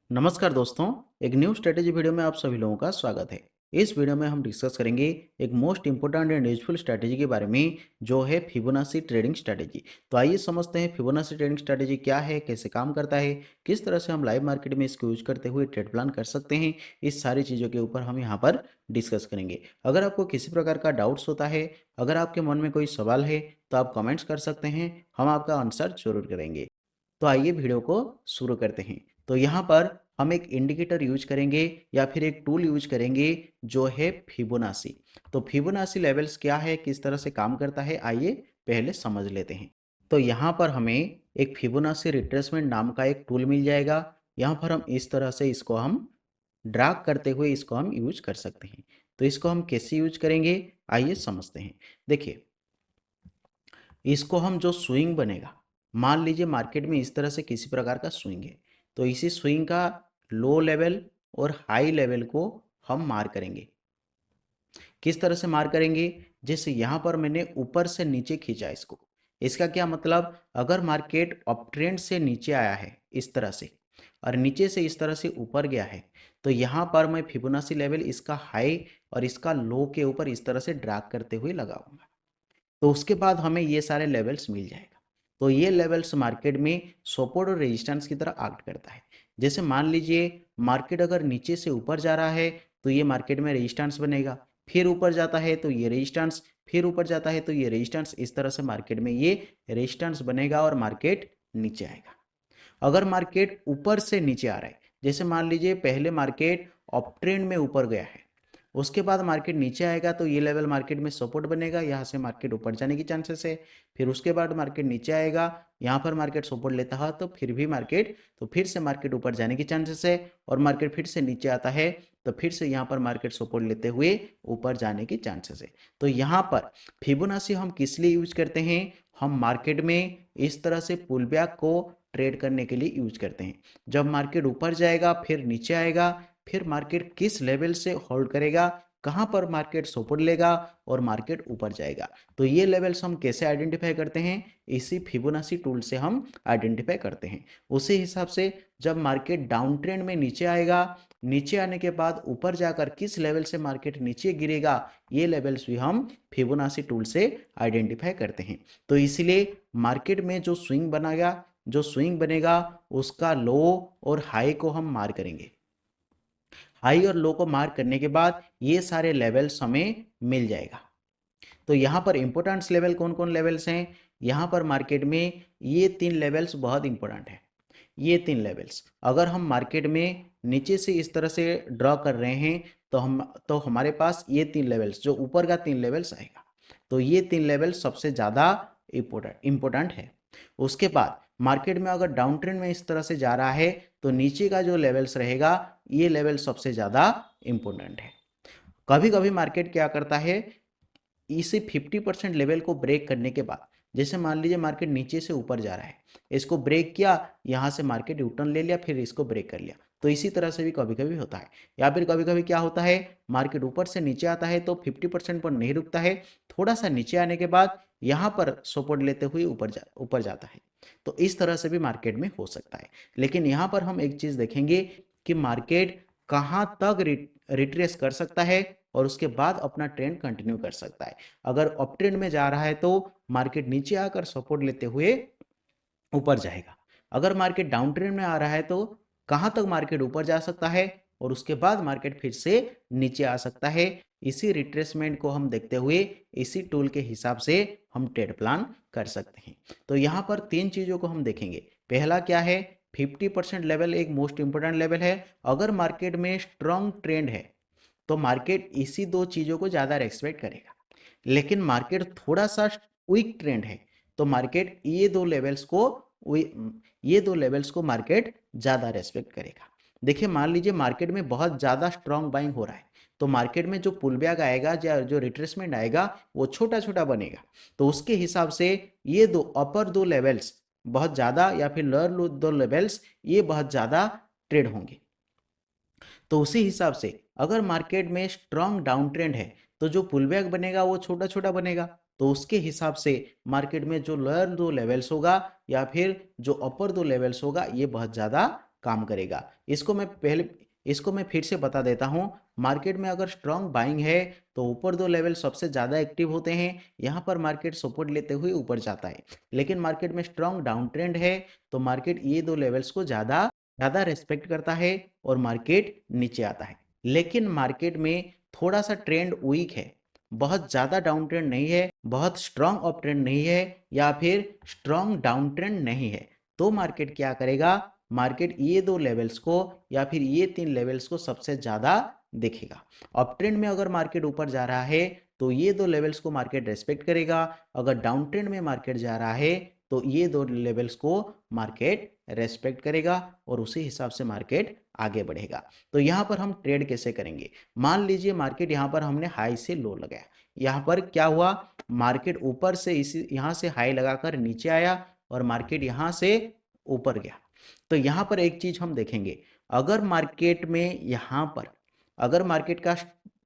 नमस्कार दोस्तों, एक न्यू स्ट्रेटेजी वीडियो में आप सभी लोगों का स्वागत है। इस वीडियो में हम डिस्कस करेंगे एक most important and useful strategy के बारे में जो है फिबोनाची ट्रेडिंग स्ट्रेटेजी। तो आइए समझते हैं फिबोनाची ट्रेडिंग स्ट्रेटेजी क्या है, कैसे काम करता है, किस तरह से हम लाइव मार्केट में इसको यूज करते हुए ट्रेड प्लान कर सकते हैं। इस सारी चीज़ों के ऊपर हम यहाँ पर डिस्कस करेंगे। अगर आपको किसी प्रकार का डाउट्स होता है, अगर आपके मन में कोई सवाल है तो आप कमेंट्स कर सकते हैं, हम आपका आंसर जरूर करेंगे। तो आइए वीडियो को शुरू करते हैं। तो यहाँ पर हम एक इंडिकेटर यूज करेंगे या फिर एक टूल यूज करेंगे जो है फिबोनाची। तो फिबोनाची लेवल्स क्या है, किस तरह से काम करता है, आइए पहले समझ लेते हैं। तो यहाँ पर हमें एक फिबोनाची रिट्रेसमेंट नाम का एक टूल मिल जाएगा। यहाँ पर हम इस तरह से इसको हम ड्रैग करते हुए इसको हम यूज कर सकते हैं। तो इसको हम कैसे यूज करेंगे, आइए समझते हैं। देखिए, इसको हम जो स्विंग बनेगा, मान लीजिए मार्केट में इस तरह से किसी प्रकार का स्विंग है, तो इसी स्विंग का लो लेवल और हाई लेवल को हम मार करेंगे। किस तरह से मार करेंगे, जैसे यहाँ पर मैंने ऊपर से नीचे खींचा इसको। इसका क्या मतलब, अगर मार्केट अप ट्रेंड से नीचे आया है इस तरह से और नीचे से इस तरह से ऊपर गया है, तो यहाँ पर मैं फिबोनाची लेवल इसका हाई और इसका लो के ऊपर इस तरह से ड्रैग करते हुए लगाऊंगा। तो उसके बाद हमें ये सारे लेवल्स मिल जाएगा। तो ये लेवल्स मार्केट में सपोर्ट और रेजिस्टेंस की तरह एक्ट करता है। जैसे मान लीजिए मार्केट अगर नीचे से ऊपर जा रहा है तो ये मार्केट में रेजिस्टेंस बनेगा, फिर ऊपर जाता है तो ये रेजिस्टेंस, फिर ऊपर जाता है तो ये रेजिस्टेंस, इस तरह से मार्केट में ये रेजिस्टेंस बनेगा और मार्केट नीचे आएगा। अगर मार्केट ऊपर से नीचे आ रहा है, जैसे मान लीजिए पहले मार्केट अप ट्रेंड में ऊपर गया है, उसके बाद मार्केट नीचे आएगा तो ये लेवल मार्केट में सपोर्ट बनेगा, यहाँ से मार्केट ऊपर जाने की चांसेस है। फिर उसके बाद मार्केट नीचे आएगा, यहाँ पर मार्केट सपोर्ट लेता है तो फिर भी मार्केट, तो फिर से मार्केट ऊपर जाने की चांसेस है। और मार्केट फिर से नीचे आता है तो फिर से यहाँ पर मार्केट सपोर्ट लेते हुए ऊपर जाने की चांसेस है। तो यहाँ पर फिबोनाची हम किस लिए यूज करते हैं, हम मार्केट में इस तरह से पुल बैक को ट्रेड करने के लिए यूज करते हैं। जब मार्केट ऊपर जाएगा फिर नीचे आएगा, फिर मार्केट किस लेवल से होल्ड करेगा, कहां पर मार्केट सपोर्ट लेगा और मार्केट ऊपर जाएगा, तो ये लेवल्स हम कैसे आइडेंटिफाई करते हैं, इसी फिबोनाची टूल से हम आइडेंटिफाई करते हैं। उसी हिसाब से जब मार्केट डाउन ट्रेंड में नीचे आएगा, नीचे आने के बाद ऊपर जाकर किस लेवल से मार्केट नीचे गिरेगा, ये लेवल्स भी हम फिबोनाची टूल से आइडेंटिफाई करते हैं। तो इसलिए मार्केट में जो स्विंग बनेगा उसका लो और हाई को हम मार करेंगे। हाई और लो को मार्क करने के बाद ये सारे लेवल्स हमें मिल जाएगा। तो यहाँ पर इंपोर्टेंस लेवल कौन कौन लेवल्स हैं, यहाँ पर मार्केट में ये 3 लेवल्स बहुत इंपॉर्टेंट है। ये 3 लेवल्स अगर हम मार्केट में नीचे से इस तरह से ड्रॉ कर रहे हैं तो हमारे पास ये 3 लेवल्स, जो ऊपर का 3 लेवल्स आएगा, तो ये 3 लेवल्स सबसे ज़्यादा इम्पोर्टेंट है। उसके बाद मार्केट में अगर डाउन ट्रेंड में इस तरह से जा रहा है तो नीचे का जो लेवल्स रहेगा, ये लेवल सबसे ज़्यादा इम्पोर्टेंट है। कभी कभी मार्केट क्या करता है, इसे 50% लेवल को ब्रेक करने के बाद, जैसे मान लीजिए मार्केट नीचे से ऊपर जा रहा है, इसको ब्रेक किया, यहाँ से मार्केट यूटर्न ले लिया, फिर इसको ब्रेक कर लिया, तो इसी तरह से भी कभी कभी होता है। या फिर कभी कभी क्या होता है, मार्केट ऊपर से नीचे आता है तो 50% पर नहीं रुकता है, थोड़ा सा नीचे आने के बाद यहाँ पर सपोर्ट लेते हुए ऊपर जाता है। तो इस तरह से भी मार्केट में हो सकता है। लेकिन यहाँ पर हम एक चीज़ देखेंगे कि मार्केट कहाँ तक रिट्रेस कर सकता है और उसके बाद अपना ट्रेंड कंटिन्यू कर सकता है। अगर अप ट्रेंड में जा रहा है तो मार्केट नीचे आकर सपोर्ट लेते हुए ऊपर जाएगा। अगर मार्केट डाउन ट्रेंड में आ रहा है तो कहां तक मार्केट ऊपर जा सकता है और उसके बाद मार्केट फिर से नीचे आ सकता है। इसी रिट्रेसमेंट को हम देखते हुए इसी टूल के हिसाब से हम ट्रेड प्लान कर सकते हैं। तो यहां पर 3 चीजों को हम देखेंगे। पहला क्या है, 50% लेवल एक मोस्ट इंपोर्टेंट लेवल है। अगर मार्केट में स्ट्रॉन्ग ट्रेंड है तो मार्केट इसी 2 चीजों को ज्यादा रेस्पेक्ट करेगा। लेकिन मार्केट थोड़ा सा वीक ट्रेंड है तो मार्केट ये दो लेवल्स को मार्केट ज्यादा रेस्पेक्ट करेगा। देखिए, मान लीजिए मार्केट में बहुत ज्यादा स्ट्रॉन्ग बाइंग हो रहा है तो मार्केट में जो पुल बैक आएगा या जो रिट्रेसमेंट आएगा वो छोटा छोटा बनेगा। तो उसके हिसाब से ये अपर 2 लेवल्स बहुत ज्यादा या फिर लोअर 2 लेवल्स ये बहुत ज्यादा ट्रेड होंगे। तो उसी हिसाब से अगर मार्केट में स्ट्रॉन्ग डाउन ट्रेंड है तो जो पुल बैक बनेगा वो छोटा छोटा बनेगा। तो उसके हिसाब से मार्केट में जो लोअर 2 लेवल्स होगा या फिर जो अपर 2 लेवल्स होगा ये बहुत ज़्यादा काम करेगा। इसको मैं फिर से बता देता हूँ। मार्केट में अगर स्ट्रॉन्ग बाइंग है तो ऊपर दो लेवल सबसे ज़्यादा एक्टिव होते हैं, यहाँ पर मार्केट सपोर्ट लेते हुए ऊपर जाता है। लेकिन मार्केट में स्ट्रॉन्ग डाउन ट्रेंड है तो मार्केट ये दो लेवल्स को ज़्यादा ज़्यादा रेस्पेक्ट करता है और मार्केट नीचे आता है। लेकिन मार्केट में थोड़ा सा ट्रेंड वीक है, बहुत ज़्यादा डाउन ट्रेंड नहीं है, बहुत स्ट्रॉन्ग अप ट्रेंड नहीं है या फिर स्ट्रॉन्ग डाउन ट्रेंड नहीं है, तो मार्केट क्या करेगा, मार्केट ये दो लेवल्स को या फिर ये तीन लेवल्स को सबसे ज़्यादा देखेगा। अप ट्रेंड में अगर मार्केट ऊपर जा रहा है तो ये दो लेवल्स को मार्केट रेस्पेक्ट करेगा, अगर डाउन ट्रेंड में मार्केट जा रहा है तो ये दो लेवल्स को मार्केट रेस्पेक्ट करेगा और उसी हिसाब से मार्केट आगे बढ़ेगा। तो यहाँ पर हम ट्रेड कैसे करेंगे, मान लीजिए मार्केट यहाँ पर हमने हाई से लो लगाया, यहाँ पर क्या हुआ, मार्केट ऊपर से इसी यहाँ से हाई लगाकर नीचे आया और मार्केट यहाँ से ऊपर गया। तो यहाँ पर एक चीज हम देखेंगे, अगर मार्केट में यहाँ पर अगर मार्केट का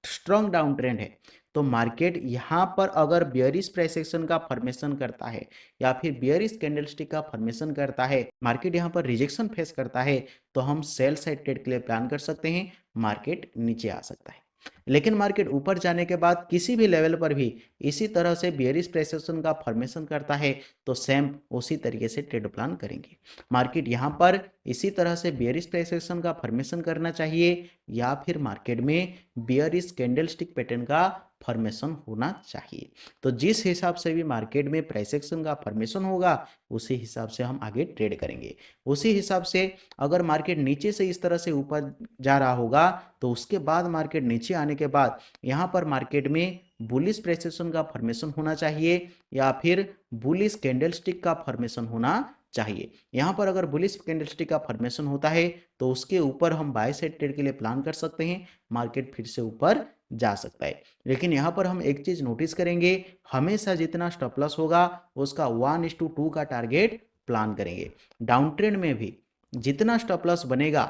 स्ट्रॉन्ग डाउन ट्रेंड है तो मार्केट यहाँ पर अगर बियरिश प्राइस एक्शन का फॉर्मेशन करता है या फिर बियरिश कैंडलस्टिक का फॉर्मेशन करता है, मार्केट यहाँ पर रिजेक्शन फेस करता है, तो हम सेल साइड ट्रेड के लिए प्लान कर सकते हैं, मार्केट नीचे आ सकता है। लेकिन मार्केट ऊपर जाने के बाद किसी भी लेवल पर भी इसी तरह से बियरिश प्राइस एक्शन का फॉर्मेशन करता है तो सेम उसी तरीके से ट्रेड प्लान करेंगे। मार्केट यहाँ पर इसी तरह से बियरिश प्राइस एक्शन का फॉर्मेशन करना चाहिए या फिर मार्केट में बियरिश कैंडलस्टिक पैटर्न का फॉर्मेशन होना चाहिए। तो जिस हिसाब से भी मार्केट में प्राइस एक्शन का फॉर्मेशन होगा उसी हिसाब से हम आगे ट्रेड करेंगे। उसी हिसाब से अगर मार्केट नीचे से इस तरह से ऊपर जा रहा होगा तो उसके बाद मार्केट नीचे आने के बाद यहाँ पर मार्केट में बुलिश प्राइस एक्शन का फॉर्मेशन होना चाहिए या फिर बुलिश कैंडलस्टिक का फॉर्मेशन होना चाहिए। यहाँ पर अगर बुलिश कैंडलस्टिक का फॉर्मेशन होता है तो उसके ऊपर हम बाय साइड ट्रेड के लिए प्लान कर सकते हैं, मार्केट फिर से ऊपर जा सकता है। लेकिन यहाँ पर हम एक चीज नोटिस करेंगे, हमेशा जितना स्टॉप लॉस होगा उसका 1:2 का टारगेट प्लान करेंगे। डाउन ट्रेंड में भी जितना स्टॉप लॉस बनेगा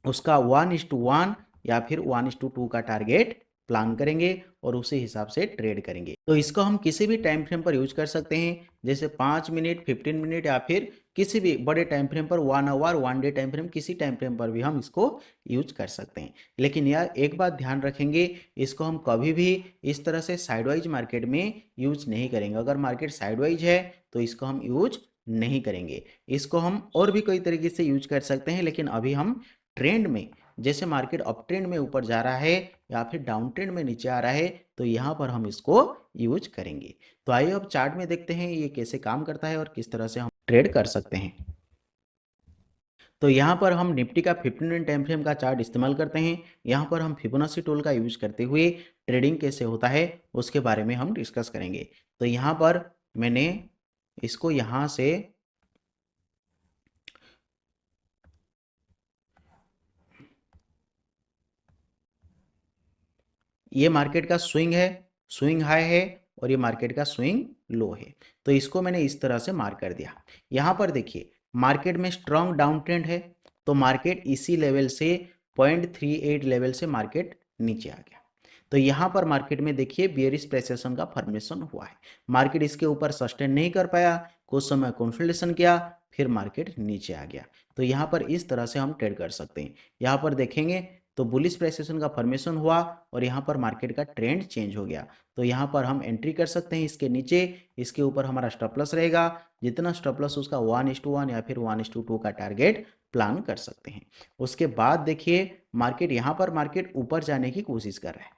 उसका 1:1 या फिर 1:2 का टारगेट प्लान करेंगे और उसी हिसाब से ट्रेड करेंगे। तो इसको हम किसी भी टाइम फ्रेम पर यूज कर सकते हैं, जैसे 5 मिनट, 15 मिनट या फिर किसी भी बड़े टाइम फ्रेम पर, 1 आवर, 1 डे टाइम फ्रेम, किसी टाइम फ्रेम पर भी हम इसको यूज कर सकते हैं। लेकिन यार एक बात ध्यान रखेंगे, इसको हम कभी भी इस तरह से साइडवाइज मार्केट में यूज नहीं करेंगे। अगर मार्केट साइडवाइज है तो इसको हम यूज नहीं करेंगे, इसको हम और भी कई तरीके से यूज कर सकते हैं। लेकिन अभी हम ट्रेंड में, जैसे मार्केट अप ट्रेंड में ऊपर जा रहा है या फिर डाउन ट्रेंड में नीचे आ रहा है तो यहाँ पर हम इसको यूज करेंगे। तो आइए अब चार्ट में देखते हैं ये कैसे काम करता है और किस तरह से हम ट्रेड कर सकते हैं। तो यहाँ पर हम निफ्टी का 15 मिनट टाइम फ्रेम का चार्ट इस्तेमाल करते हैं। यहाँ पर हम फिबोनाची टूल का यूज करते हुए ट्रेडिंग कैसे होता है उसके बारे में हम डिस्कस करेंगे। तो यहाँ पर मैंने इसको यहाँ से ये मार्केट का स्विंग है, स्विंग हाई है और ये मार्केट का स्विंग लो है। तो इसको मैंने इस तरह से मार्क कर दिया। यहाँ पर देखिए मार्केट में स्ट्रॉन्ग डाउन ट्रेंड है तो मार्केट इसी लेवल से 0.38 लेवल से मार्केट नीचे आ गया। तो यहाँ पर मार्केट में देखिए बियरिश प्रेसेशन का फॉर्मेशन हुआ है, मार्केट इसके ऊपर सस्टेन नहीं कर पाया, कुछ समय कंसोलिडेशन किया, फिर मार्केट नीचे आ गया। तो यहाँ पर इस तरह से हम ट्रेड कर सकते हैं। यहाँ पर देखेंगे तो बुलिश प्राइस एक्शन का फॉर्मेशन हुआ और यहाँ पर मार्केट का ट्रेंड चेंज हो गया। तो यहाँ पर हम एंट्री कर सकते हैं इसके नीचे, इसके ऊपर हमारा स्टॉप लॉस रहेगा, जितना स्टॉप लॉस उसका 1:1 या फिर 1:2 का टारगेट प्लान कर सकते हैं। उसके बाद देखिए मार्केट यहाँ पर मार्केट ऊपर जाने की कोशिश कर रहा है।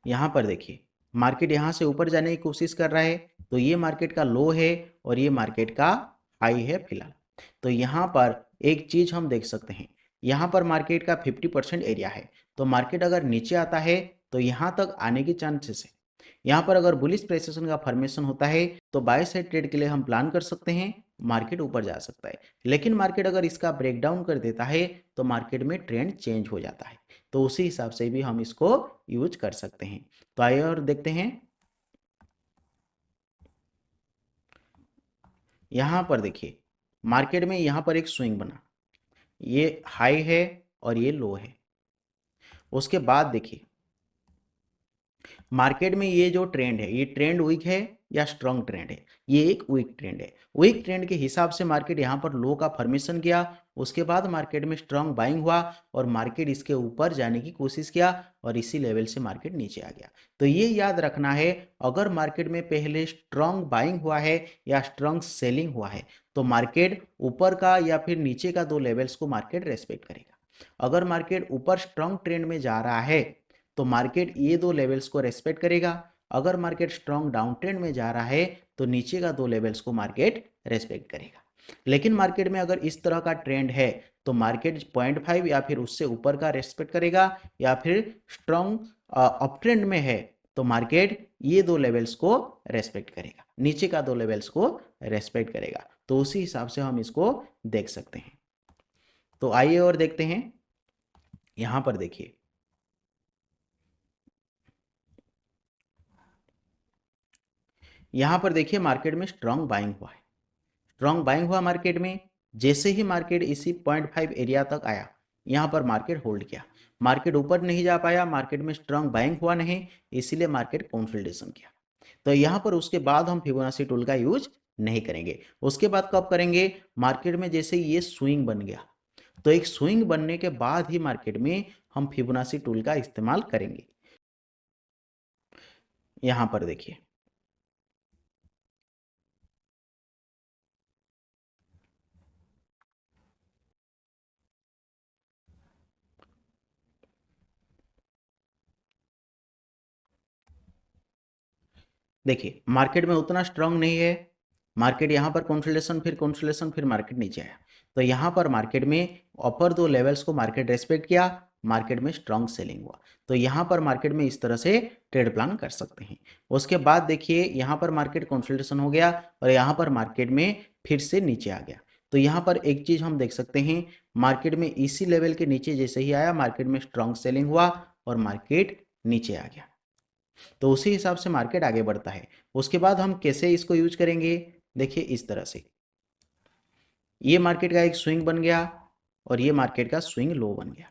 यहाँ पर देखिए मार्केट यहाँ से ऊपर जाने की कोशिश कर रहा है तो ये मार्केट का लो है और ये मार्केट का हाई है फिलहाल। तो यहाँ पर एक चीज हम देख सकते हैं, यहाँ पर मार्केट का 50% एरिया है तो मार्केट अगर नीचे आता है तो यहाँ तक आने की चांसेस है। यहाँ पर अगर बुलिश प्रेसेशन का फॉर्मेशन होता है तो बाय साइड ट्रेड के लिए हम प्लान कर सकते हैं, मार्केट ऊपर जा सकता है। लेकिन मार्केट अगर इसका ब्रेकडाउन कर देता है तो मार्केट में ट्रेंड चेंज हो जाता है, तो उसी हिसाब से भी हम इसको यूज कर सकते हैं। तो आइए और देखते हैं। यहाँ पर देखिए मार्केट में यहाँ पर एक स्विंग बना, ये हाई है और ये लो है। उसके बाद देखिए मार्केट में ये जो ट्रेंड है ये ट्रेंड वीक है या स्ट्रॉन्ग ट्रेंड है, ये एक वीक ट्रेंड है। वीक ट्रेंड के हिसाब से मार्केट यहाँ पर लो का फॉर्मेशन किया, उसके बाद मार्केट में स्ट्रॉन्ग बाइंग हुआ और मार्केट इसके ऊपर जाने की कोशिश किया और इसी लेवल से मार्केट नीचे आ गया। तो ये याद रखना है, अगर मार्केट में पहले स्ट्रॉन्ग बाइंग हुआ है या स्ट्रॉन्ग सेलिंग हुआ है तो मार्केट ऊपर का या फिर नीचे का दो लेवल्स को मार्केट रेस्पेक्ट करेगा। अगर मार्केट ऊपर स्ट्रॉन्ग ट्रेंड में जा रहा है तो मार्केट ये दो लेवल्स को रेस्पेक्ट करेगा। अगर मार्केट स्ट्रॉन्ग डाउन ट्रेंड में जा रहा है तो नीचे का दो लेवल्स को मार्केट रेस्पेक्ट करेगा। लेकिन मार्केट में अगर इस तरह का ट्रेंड है तो मार्केट 0.5 या फिर उससे ऊपर का रेस्पेक्ट करेगा, या फिर स्ट्रॉन्ग अप ट्रेंड में है तो मार्केट ये दो लेवल्स को रेस्पेक्ट करेगा, नीचे का दो लेवल्स को रेस्पेक्ट करेगा। तो उसी हिसाब से हम इसको देख सकते हैं। तो आइए और देखते हैं। यहां पर देखिए, यहां पर देखिए मार्केट में स्ट्रॉन्ग बाइंग हुआ है। स्ट्रॉन्ग बाइंग हुआ मार्केट में, जैसे ही मार्केट इसी 0.5 एरिया तक आया यहां पर मार्केट होल्ड किया। मार्केट ऊपर नहीं जा पाया, मार्केट में स्ट्रॉन्ग बाइंग हुआ नहीं, इसीलिए मार्केट कंसोलिडेशन किया। तो यहां पर उसके बाद हम फिबोनाची टूल का यूज नहीं करेंगे। उसके बाद कब करेंगे? मार्केट में जैसे ये स्विंग बन गया तो एक स्विंग बनने के बाद ही मार्केट में हम फिबोनाची टूल का इस्तेमाल करेंगे। यहां पर देखिए, देखिए मार्केट में उतना स्ट्रांग नहीं है। मार्केट यहाँ पर कंसोलिडेशन फिर मार्केट नीचे आया। तो यहाँ पर मार्केट में अपर दो लेवल्स को मार्केट रेस्पेक्ट किया, मार्केट में स्ट्रांग सेलिंग हुआ। तो यहाँ पर मार्केट में इस तरह से ट्रेड प्लान कर सकते हैं। उसके बाद देखिए यहाँ पर मार्केट कंसोलिडेशन हो गया और यहाँ पर मार्केट में फिर से नीचे आ गया। तो यहाँ पर एक चीज हम देख सकते हैं, मार्केट में इसी लेवल के नीचे जैसे ही आया मार्केट में स्ट्रांग सेलिंग हुआ और मार्केट नीचे आ गया। तो उसी हिसाब से मार्केट आगे बढ़ता है। उसके बाद हम कैसे इसको यूज करेंगे? देखिए इस तरह से, ये मार्केट का एक स्विंग बन गया और ये मार्केट का स्विंग लो बन गया।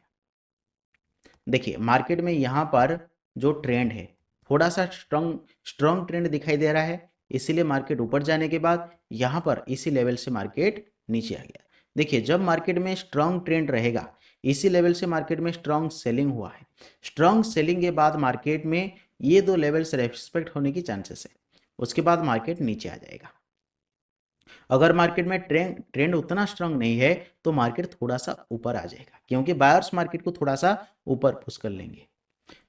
देखिए मार्केट में यहाँ पर जो ट्रेंड है थोड़ा सा स्ट्रॉन्ग स्ट्रॉन्ग ट्रेंड दिखाई दे रहा है, इसीलिए मार्केट ऊपर जाने के बाद यहाँ पर इसी लेवल से मार्केट नीचे आ गया। देखिए जब मार्केट में स्ट्रॉन्ग ट्रेंड रहेगा, इसी लेवल से मार्केट में स्ट्रॉन्ग सेलिंग हुआ है, स्ट्रॉन्ग सेलिंग के बाद मार्केट में ये दो लेवल्स रेस्पेक्ट होने की चांसेस है, उसके बाद मार्केट नीचे आ जाएगा। अगर मार्केट में ट्रेंड ट्रेंड उतना स्ट्रांग नहीं है तो मार्केट थोड़ा सा ऊपर आ जाएगा, क्योंकि बायर्स मार्केट को थोड़ा सा ऊपर पुश कर लेंगे।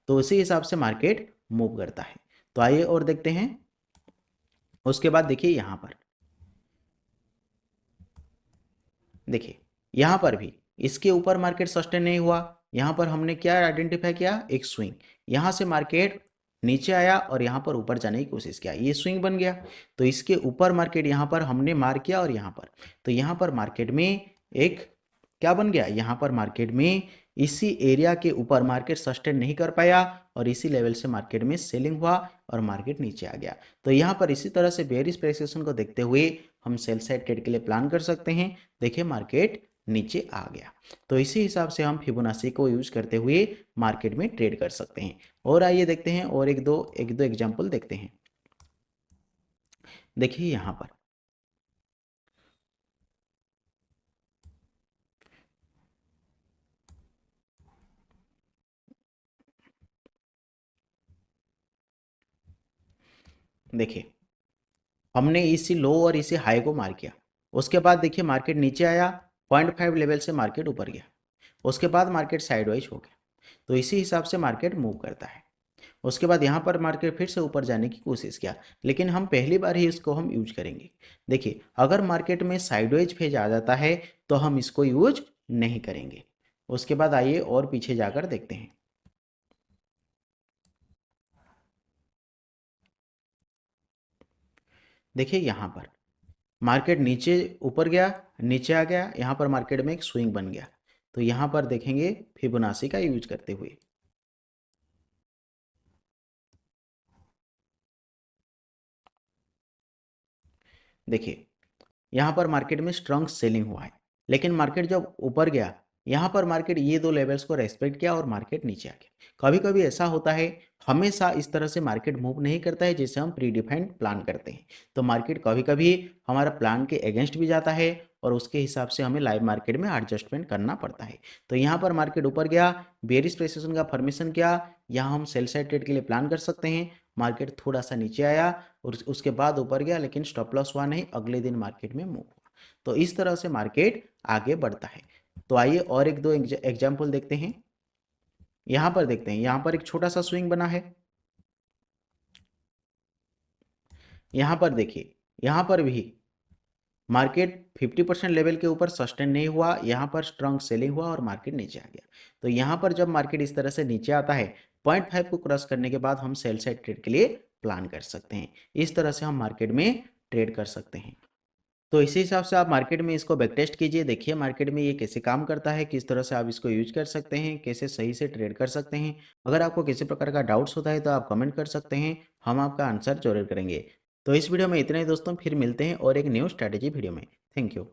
तो उसी हिसाब से मार्केट मूव करता है। तो आइए और देखते हैं। उसके बाद देखिए यहाँ पर, देखिए यहाँ पर भी इसके ऊपर मार्केट सस्टेन नहीं हुआ। यहाँ पर हमने क्या आइडेंटिफाई किया? एक स्विंग। यहाँ से मार्केट नीचे आया और यहाँ पर ऊपर जाने की कोशिश किया, ये स्विंग बन गया। तो इसके ऊपर मार्केट यहाँ पर हमने मार किया और यहाँ पर, तो यहाँ पर मार्केट में एक क्या बन गया? यहाँ पर मार्केट में इसी एरिया के ऊपर मार्केट सस्टेन नहीं कर पाया और इसी लेवल से मार्केट में सेलिंग हुआ और मार्केट नीचे आ गया। तो यहाँ पर इसी तरह से बेयरिश प्रेसिएशन को देखते हुए हम सेल साइड ट्रेड के लिए प्लान कर सकते हैं। देखिए मार्केट नीचे आ गया, तो इसी हिसाब से हम फिबोनाची को यूज करते हुए मार्केट में ट्रेड कर सकते हैं। और आइए देखते हैं और एक दो एग्जांपल देखते हैं। देखिए यहाँ पर, देखिए हमने इसी लो और इसी हाई को मार किया। उसके बाद देखिए मार्केट नीचे आया, 0.5 लेवल से मार्केट ऊपर गया, उसके बाद मार्केट साइडवाइज हो गया। तो इसी हिसाब से मार्केट मूव करता है। उसके बाद यहाँ पर मार्केट फिर से ऊपर जाने की कोशिश किया, लेकिन हम पहली बार ही इसको हम यूज करेंगे। देखिए अगर मार्केट में साइडवेज फेज आ जाता है तो हम इसको यूज नहीं करेंगे। उसके बाद आइए और पीछे जाकर देखते हैं। देखिए यहाँ पर मार्केट नीचे ऊपर गया, नीचे आ गया, यहाँ पर मार्केट में एक स्विंग बन गया। तो यहाँ पर देखेंगे फिबोनाची का यूज करते हुए, देखिए यहाँ पर मार्केट में स्ट्रॉन्ग सेलिंग हुआ है, लेकिन मार्केट जब ऊपर गया यहाँ पर मार्केट ये 2 लेवल्स को रेस्पेक्ट किया और मार्केट नीचे आ गया। कभी-कभी ऐसा होता है, हमेशा इस तरह से मार्केट मूव नहीं करता है जैसे हम प्री डिफाइंड प्लान करते हैं। तो मार्केट कभी-कभी हमारा प्लान के अगेंस्ट भी जाता है और उसके हिसाब से हमें लाइव मार्केट में एडजस्टमेंट करना पड़ता है। तो यहाँ पर मार्केट ऊपर गया, बेयरिश प्रेसिशन का फॉर्मेशन किया, यहाँ हम सेल साइड ट्रेड के लिए प्लान कर सकते हैं। मार्केट थोड़ा-सा नीचे आया और उसके बाद ऊपर गया, लेकिन स्टॉप लॉस हुआ नहीं, अगले दिन मार्केट में मूव हुआ। तो इस तरह से मार्केट आगे बढ़ता है। तो आइए और 1-2 एग्जाम्पल देखते हैं। यहाँ पर देखते हैं, यहाँ पर एक छोटा सा स्विंग बना है। यहाँ पर देखिए, यहाँ पर भी मार्केट 50% लेवल के ऊपर सस्टेन नहीं हुआ, यहाँ पर स्ट्रांग सेलिंग हुआ और मार्केट नीचे आ गया। तो यहाँ पर जब मार्केट इस तरह से नीचे आता है, 0.5 को क्रॉस करने के बाद हम सेल साइड ट्रेड के लिए प्लान कर सकते हैं। इस तरह से हम मार्केट में ट्रेड कर सकते हैं। तो इसी हिसाब से आप मार्केट में इसको बैक टेस्ट कीजिए, देखिए मार्केट में ये कैसे काम करता है, किस तरह से आप इसको यूज कर सकते हैं, कैसे सही से ट्रेड कर सकते हैं। अगर आपको किसी प्रकार का डाउट्स होता है तो आप कमेंट कर सकते हैं, हम आपका आंसर जरूर करेंगे। तो इस वीडियो में इतना ही दोस्तों, फिर मिलते हैं और एक न्यू स्ट्रैटेजी वीडियो में। Thank you.